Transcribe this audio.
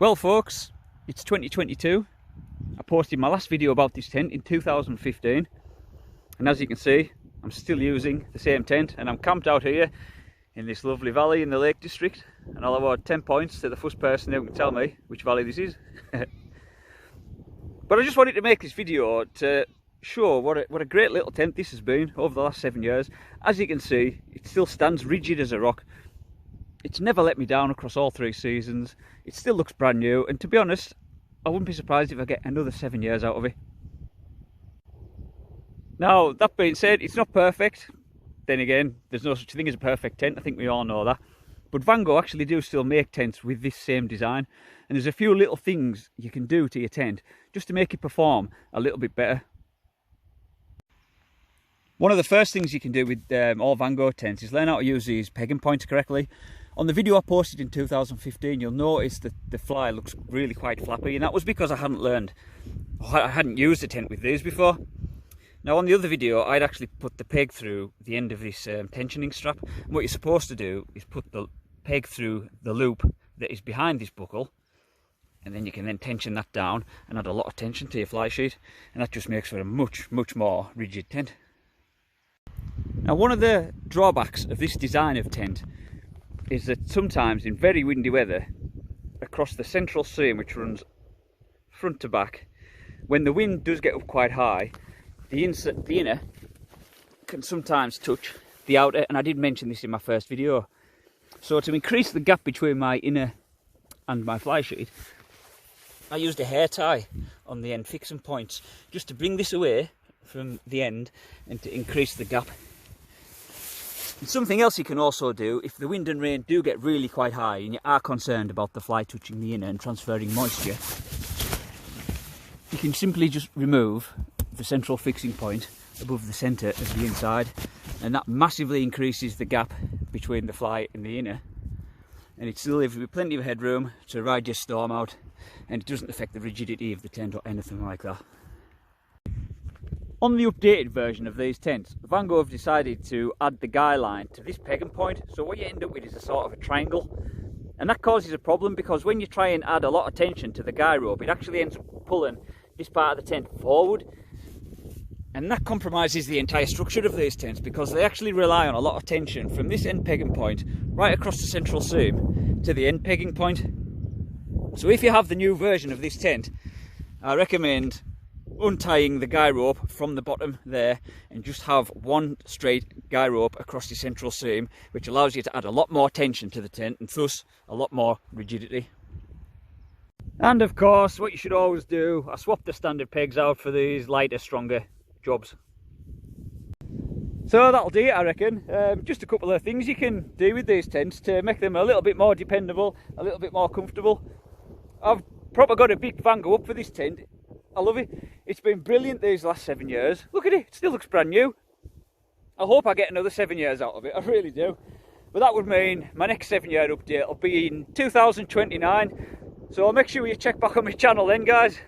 Well folks, it's 2022. I posted my last video about this tent in 2015 and as you can see I'm still using the same tent and I'm camped out here in this lovely valley in the Lake District, and I'll award 10 points to the first person who can tell me which valley this is. But I just wanted to make this video to show what a great little tent this has been over the last 7 years. As you can see, it still stands rigid as a rock. It's never let me down across all 3 seasons. It still looks brand new, and to be honest, I wouldn't be surprised if I get another 7 years out of it. Now, that being said, it's not perfect. Then again, there's no such thing as a perfect tent, I think we all know that. But Vango actually do still make tents with this same design, and there's a few little things you can do to your tent just to make it perform a little bit better. One of the first things you can do with all Vango tents is learn how to use these pegging points correctly. On the video I posted in 2015, you'll notice that the fly looks really quite flappy, and that was because I hadn't used a tent with these before. Now on the other video, I'd actually put the peg through the end of this tensioning strap, and what you're supposed to do is put the peg through the loop that is behind this buckle, and then you can then tension that down and add a lot of tension to your fly sheet, and that just makes for a much more rigid tent. Now one of the drawbacks of this design of tent is that sometimes in very windy weather, across the central seam which runs front to back, when the wind does get up quite high, the inner can sometimes touch the outer, and I did mention this in my first video. So to increase the gap between my inner and my fly sheet, I used a hair tie on the end fixing points just to bring this away from the end and to increase the gap. And something else you can also do, if the wind and rain do get really quite high and you are concerned about the fly touching the inner and transferring moisture, you can simply just remove the central fixing point above the centre of the inside, and that massively increases the gap between the fly and the inner, and it still leaves you with plenty of headroom to ride your storm out, and it doesn't affect the rigidity of the tent or anything like that. On the updated version of these tents, Vango have decided to add the guy line to this pegging point, so what you end up with is a sort of a triangle, and that causes a problem because when you try and add a lot of tension to the guy rope, it actually ends up pulling this part of the tent forward, and that compromises the entire structure of these tents because they actually rely on a lot of tension from this end pegging point right across the central seam to the end pegging point. So if you have the new version of this tent, I recommend untying the guy rope from the bottom there and just have one straight guy rope across the central seam, which allows you to add a lot more tension to the tent and thus a lot more rigidity. And of course, what you should always do, I swap the standard pegs out for these lighter, stronger jobs. So that'll do it, I reckon. Just a couple of things you can do with these tents to make them a little bit more dependable, a little bit more comfortable. I've probably got a big Vango up for this tent. I love it. It's been brilliant these last 7 years. Look at it, it still looks brand new. I hope I get another 7 years out of it, I really do. But that would mean my next 7-year update will be in 2029. So make sure you check back on my channel then, guys.